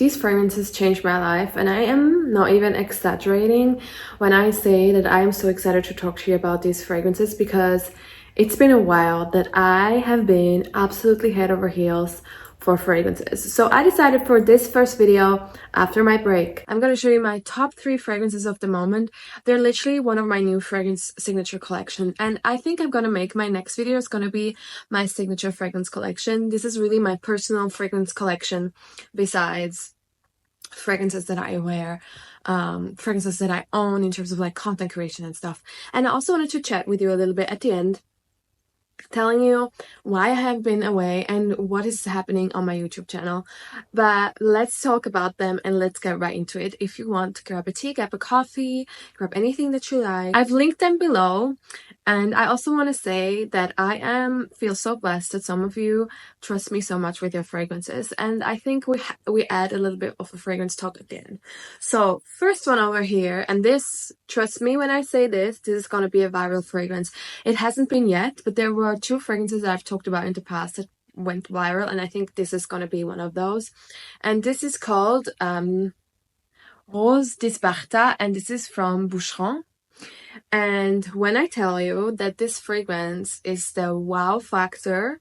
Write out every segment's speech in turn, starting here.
These fragrances changed my life, and I am not even exaggerating when I say that I am so excited to talk to you about these fragrances, because it's been a while that I have been absolutely head over heels for fragrances. So I decided for this first video after my break, I'm going to show you my top 3 fragrances of the moment. They're literally one of my new fragrance signature collection, and I think I'm going to make my next video is going to be my signature fragrance collection. This is really my personal fragrance collection besides fragrances that I wear, fragrances that I own in terms of like content creation and stuff. And I also wanted to chat with you a little bit at the end, telling you why I have been away and what is happening on my YouTube channel. But let's talk about them and let's get right into it. If you want, grab a tea, grab a coffee, grab anything that you like. I've linked them below. And I also want to say that I feel so blessed that some of you trust me so much with your fragrances, and I think we add a little bit of a fragrance talk at the end. So first one over here, and this, trust me when I say this is going to be a viral fragrance. It hasn't been yet, but there were 2 fragrances that I've talked about in the past that went viral, and I think this is going to be one of those. And this is called Rose d'Esparta, and this is from Boucheron. And when I tell you that this fragrance is the wow factor,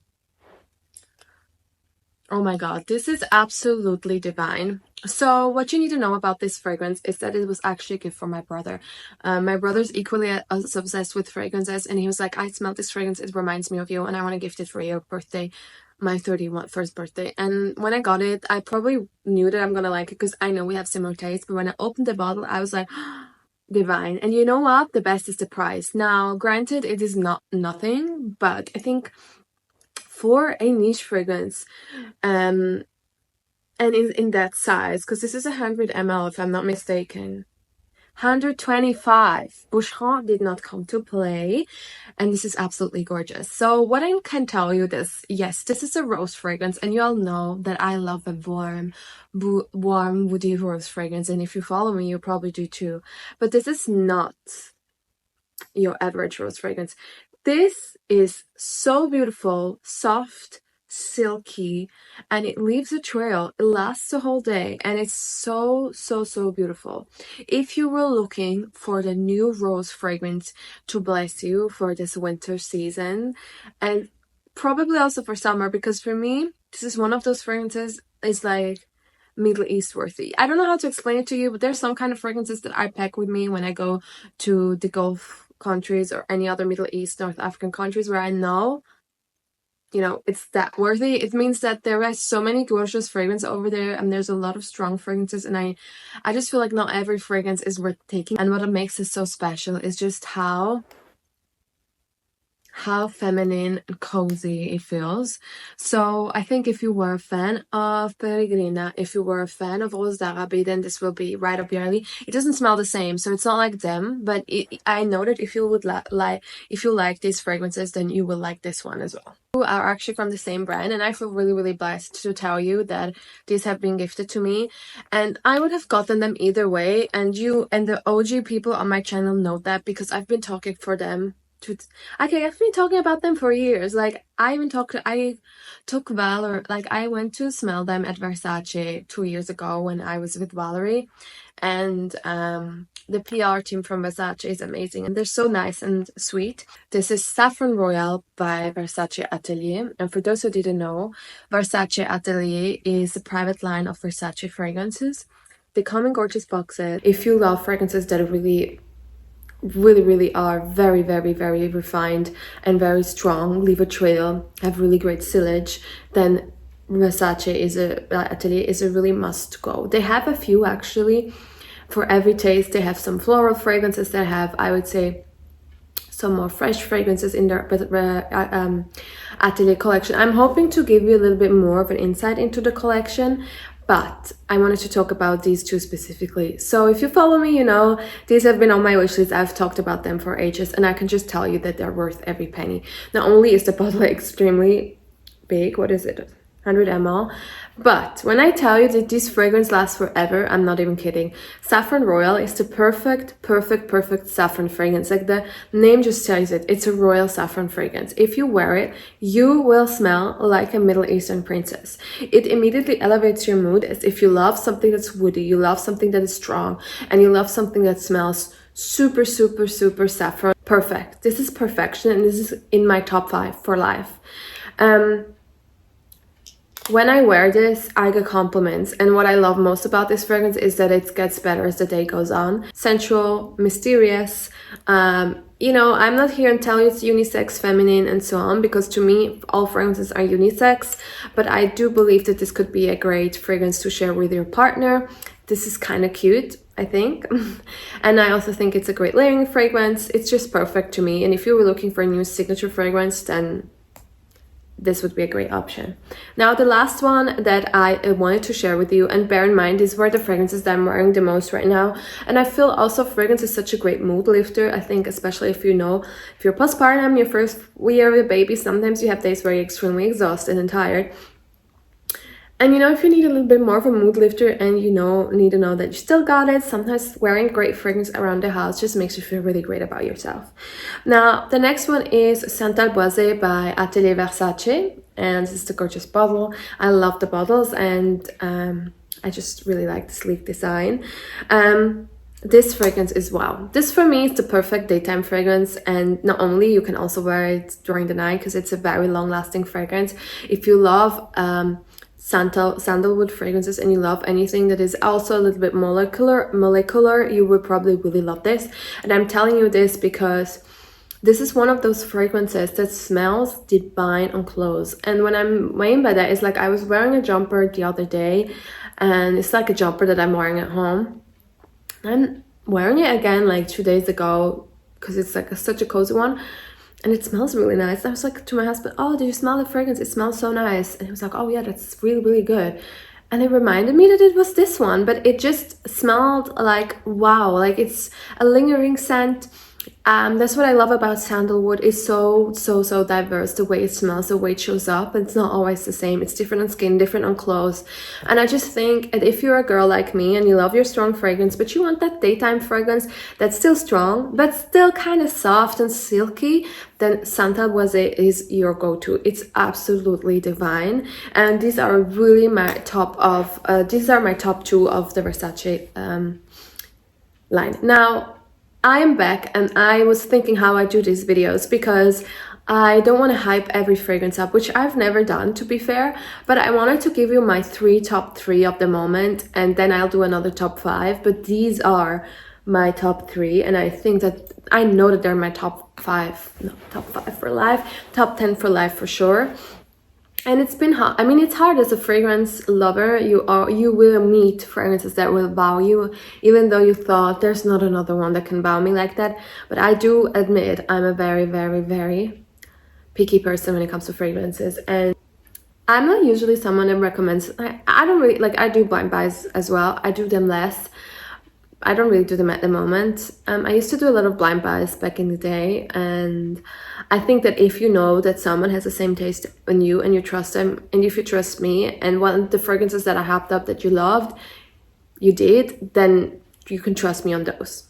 oh my god, this is absolutely divine. So what you need to know about this fragrance is that it was actually a gift from my brother. My brother's equally as obsessed with fragrances, and he was like, I smelled this fragrance, it reminds me of you, and I want to gift it for your birthday, my 31st birthday. And when I got it, I probably knew that I'm gonna like it because I know we have similar tastes, but when I opened the bottle, I was like, divine. And you know what? The best is the price. Now, granted, it is not nothing, but I think for a niche fragrance, and in that size, because this is 100 ml if I'm not mistaken, 125. Boucheron did not come to play, and this is absolutely gorgeous. So what I can tell you this, yes, this is a rose fragrance, and you all know that I love a warm, woody rose fragrance, and if you follow me, you probably do too. But this is not your average rose fragrance. This is so beautiful, soft, silky, and it leaves a trail. It lasts the whole day, and it's so beautiful. If you were looking for the new rose fragrance to bless you for this winter season, and probably also for summer, because for me this is one of those fragrances, is like Middle East worthy. I don't know how to explain it to you, but there's some kind of fragrances that I pack with me when I go to the Gulf countries or any other Middle East, North African countries where I know, you know, it's that worthy. It means that there are so many gorgeous fragrances over there, and there's a lot of strong fragrances, and I just feel like not every fragrance is worth taking. And what makes it so special is just how feminine and cozy it feels. So I think if you were a fan of Peregrina, if you were a fan of Rose d'Arabie, then this will be right up your alley. It doesn't smell the same, so it's not like them, but I know that if you would if you like these fragrances, then you will like this one as well. Are actually from the same brand, and I feel really blessed to tell you that these have been gifted to me, and I would have gotten them either way, and you and the OG people on my channel know that, because I've been talking for them. Okay, I've been talking about them for years. Like, I took Valor, like I went to smell them at Versace 2 years ago when I was with Valerie, and the PR team from Versace is amazing, and they're so nice and sweet. This is Saffron Royal by Versace Atelier, and for those who didn't know, Versace Atelier is a private line of Versace fragrances. They come in gorgeous boxes. If you love fragrances that really are very refined and very strong, leave a trail, have really great sillage, then Versace Atelier is a really must go. They have a few actually for every taste. They have some floral fragrances that have, I would say, some more fresh fragrances in their Atelier collection. I'm hoping to give you a little bit more of an insight into the collection, but I wanted to talk about these 2 specifically. So if you follow me, you know these have been on my wish list. I've talked about them for ages, and I can just tell you that they're worth every penny. Not only is the bottle extremely big, what is it? 100 ml. But when I tell you that this fragrance lasts forever, I'm not even kidding. Saffron Royal is the perfect saffron fragrance. Like the name just tells it. It's a royal saffron fragrance. If you wear it, you will smell like a Middle Eastern princess. It immediately elevates your mood, as if you love something that's woody, you love something that is strong, and you love something that smells super saffron. Perfect. This is perfection, and this is in my top 5 for life. When I wear this, I get compliments, and what I love most about this fragrance is that it gets better as the day goes on. Sensual, mysterious. You know, I'm not here and tell you it's unisex, feminine, and so on, because to me, all fragrances are unisex, but I do believe that this could be a great fragrance to share with your partner. This is kind of cute, I think. And I also think it's a great layering fragrance. It's just perfect to me. And if you were looking for a new signature fragrance, then this would be a great option. Now, the last one that I wanted to share with you, and bear in mind, these were the fragrances that I'm wearing the most right now. And I feel also fragrance is such a great mood lifter. I think especially if you know, if you're postpartum, your first year of a baby, sometimes you have days where you're extremely exhausted and tired. And you know, if you need a little bit more of a mood lifter and you know, need to know that you still got it, sometimes wearing great fragrance around the house just makes you feel really great about yourself. Now, the next one is Santal Boisé by Atelier Versace, and this is the gorgeous bottle. I love the bottles, and I just really like the sleek design. This fragrance is wow. This for me is the perfect daytime fragrance, and not only you can also wear it during the night because it's a very long lasting fragrance. If you love sandalwood fragrances and you love anything that is also a little bit molecular, you would probably really love this. And I'm telling you this because this is one of those fragrances that smells divine on clothes. And what I'm mean by that is, like, I was wearing a jumper the other day, and it's like a jumper that I'm wearing at home. I'm wearing it again like 2 days ago because it's like such a cozy one. And it smells really nice. I was like to my husband, oh, do you smell the fragrance? It smells so nice. And he was like, oh yeah, that's really good. And it reminded me that it was this one, but it just smelled like, wow, like it's a lingering scent. That's what I love about sandalwood. It's so diverse, the way it smells, the way it shows up. It's not always the same. It's different on skin, different on clothes. And I just think that if you're a girl like me and you love your strong fragrance, but you want that daytime fragrance that's still strong, but still kind of soft and silky, then Santal Boisé is your go-to. It's absolutely divine. And these are really my top 2 of the Versace line. Now, I am back, and I was thinking how I do these videos because I don't want to hype every fragrance up, which I've never done, to be fair, but I wanted to give you my top 3 of the moment, and then I'll do another top 5, but these are my top 3, and I think that I know that they're my top 5 for life, top 10 for life for sure. And it's been hard. I mean, it's hard as a fragrance lover. You will meet fragrances that will wow you, even though you thought there's not another one that can wow me like that. But I do admit I'm a very picky person when it comes to fragrances, and I'm not usually someone that recommends. I don't really like. I do blind buys as well. I do them less. I don't really do them at the moment. I used to do a lot of blind buys back in the day, and I think that if you know that someone has the same taste in you and you trust them, and if you trust me, and one of the fragrances that I hyped up that you loved, you did, then you can trust me on those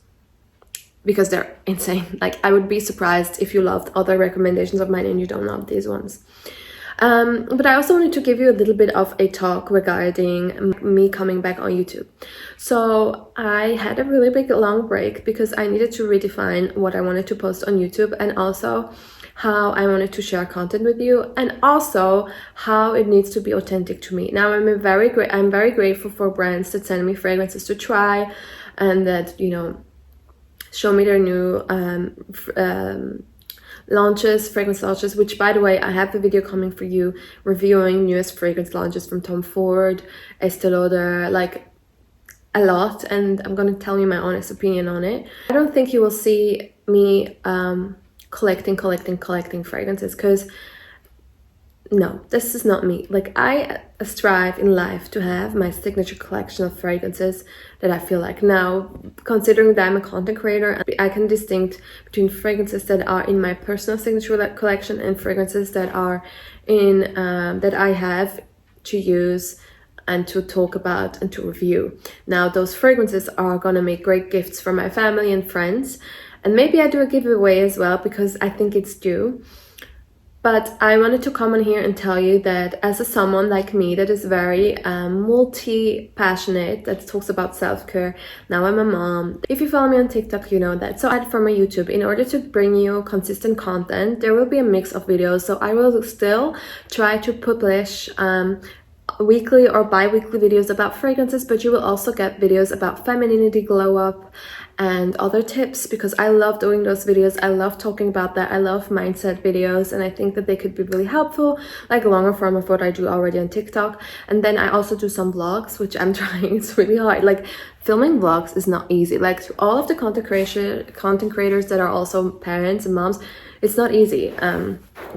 because they're insane. Like, I would be surprised if you loved other recommendations of mine and you don't love these ones. But I also wanted to give you a little bit of a talk regarding me coming back on YouTube. So I had a really big long break because I needed to redefine what I wanted to post on YouTube, and also how I wanted to share content with you, and also how it needs to be authentic to me. Now, I'm very grateful for brands that send me fragrances to try, and that, you know, show me their new fragrance launches, which, by the way, I have a video coming for you reviewing newest fragrance launches from Tom Ford, Estée Lauder, like a lot, and I'm going to tell you my honest opinion on it. I don't think you will see me collecting fragrances, because no, this is not me. Like, I strive in life to have my signature collection of fragrances that I feel like. Now, considering that I'm a content creator, I can distinct between fragrances that are in my personal signature collection and fragrances that are in that I have to use and to talk about and to review. Now, those fragrances are gonna make great gifts for my family and friends, and maybe I do a giveaway as well because I think it's due. But I wanted to come on here and tell you that as someone like me that is very multi-passionate, that talks about self-care, now I'm a mom. If you follow me on TikTok, you know that. So for my YouTube, in order to bring you consistent content, there will be a mix of videos. So I will still try to publish weekly or bi-weekly videos about fragrances, but you will also get videos about femininity, glow up, and other tips, because I love doing those videos. I love talking about that. I love mindset videos, and I think that they could be really helpful, like a longer form of what I do already on TikTok. And then I also do some vlogs, which I'm trying. It's really hard. Like, filming vlogs is not easy. Like, to all of the content creators that are also parents and moms, it's not easy,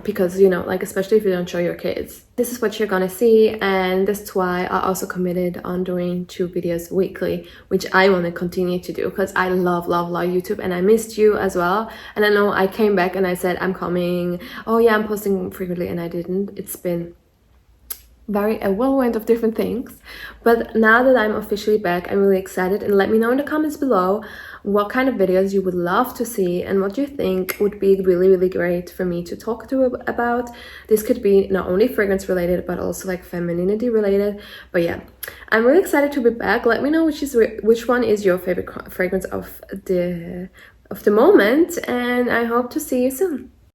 because, you know, like, especially if you don't show your kids. This is what you're gonna see, and that's why I also committed on doing 2 videos weekly, which I want to continue to do because I love YouTube, and I missed you as well. And I know I came back and I said I'm coming, oh yeah, I'm posting frequently, and I didn't. It's been a whirlwind of different things, but now that I'm officially back, I'm really excited. And let me know in the comments below what kind of videos you would love to see and what you think would be really great for me to talk to about. This could be not only fragrance related but also like femininity related. But yeah, I'm really excited to be back. Let me know which one is your favorite fragrance of the moment, and I hope to see you soon.